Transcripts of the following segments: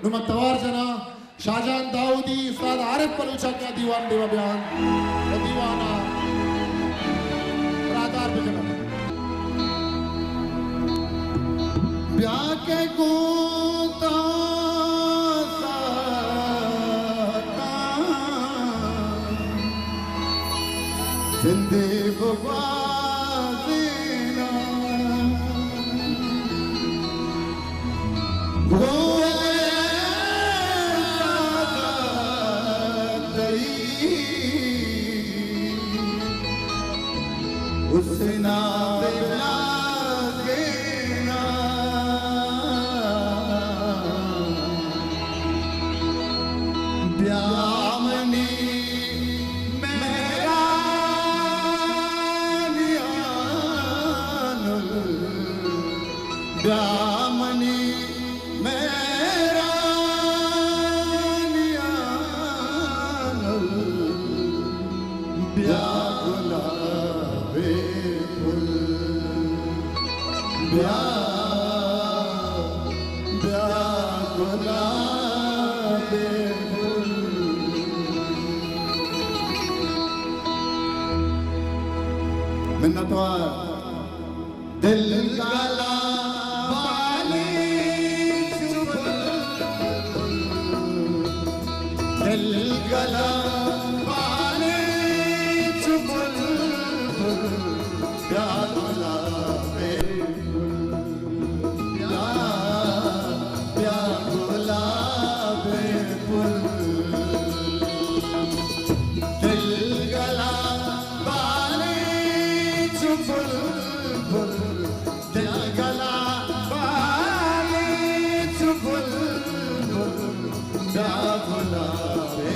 नुमा तवार जना शाहजहान दाऊदी उस्ताद आरिफ बलूचा का दीवान देवा बयान और दीवाना रादार पे चला ब्याह के गोता जिंदे बवाज़ीना हुस्ना बिलाज़ीना ब्यामनी ब्यामनी मेरा नियानुल ब्याह गुलाबे फूल ब्याह गुलाबे फूल मिन्नतवार दिल गाला गला पाले चुबुल प्यार गुलाबे प्यार गुलाबे फूल दिल गला पाले चुबुल दिल गला पाले चुबुल प्यार गुलाबे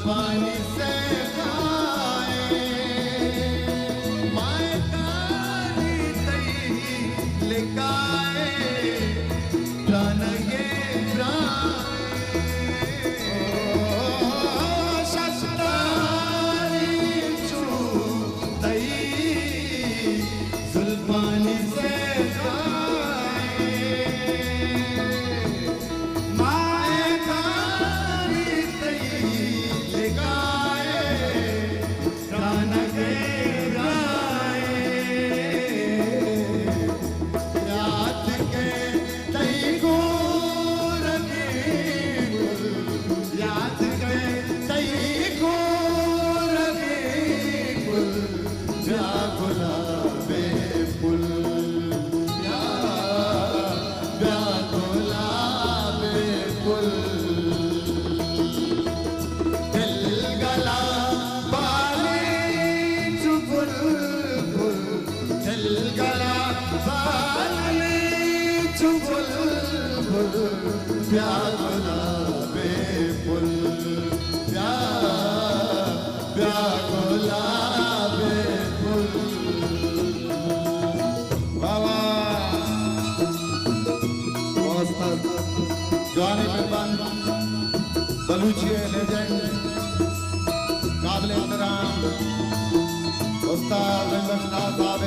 पानी से खाए माए काली तई लिकाए प्राण ये शस्तारी चू तई जुल्फानी से प्यार गुलाबे फूल प्यार गुलाबे फूल बाबा जवानी मेहरबान बलूची लेजेंड काबिल एहतराम उस्ताद साहब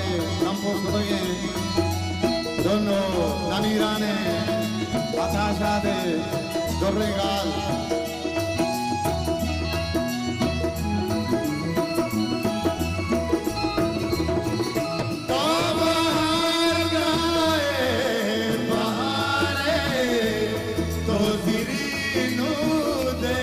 नंबो खुदोये दोनों नमीराने Atasade Dorregal bahare to zirinu de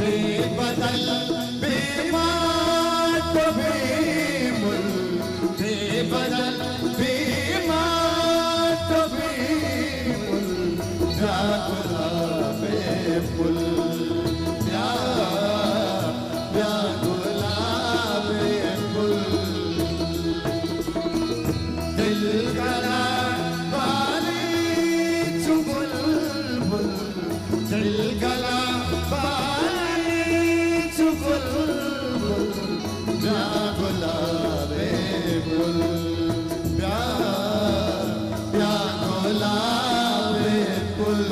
बेबदल बेमात बेमुल बेबदल बेमात बेमुल व्याकुला बेफुल व्याकुला बेफुल दिल गला बारी चुबुलबुल दिल गला व्याकुला बेफुल व्याकुला बेफुल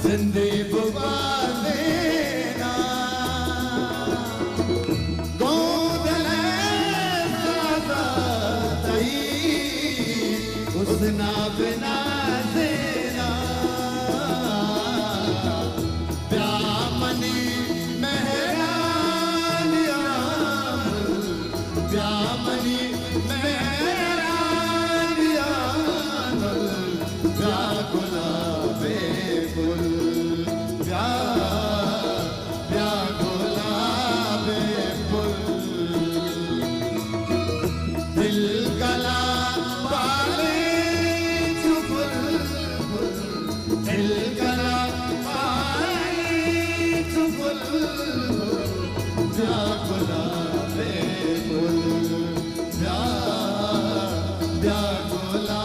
जिंदे बुबा देना गोदले सादा तई उसना बिना देना प्यामनी मेहरानिया प्यामनी मेहरानिया व्याकुला बेफुल व्याकुला बेफुल दिल गला बाले चुबुलबुल दिल गला बाले चुबुलबुल व्याकुला बेफुल व्याकुला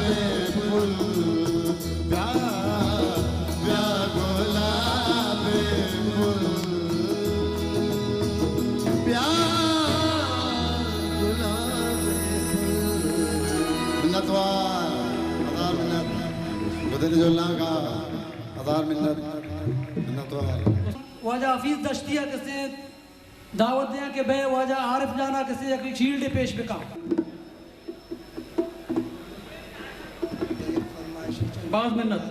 बेफुल व्याकुला बेफुल व्याकुला मिन्नतवार हजार मिन्नत बदल जोला का हजार मिन्नत मिन्नतवार वाजा हफीज दश्तिया किसे दावत दिया कि बे वाजा आरिफ जाना किसे एक शील्ड पेश बिका बाज मिन्नत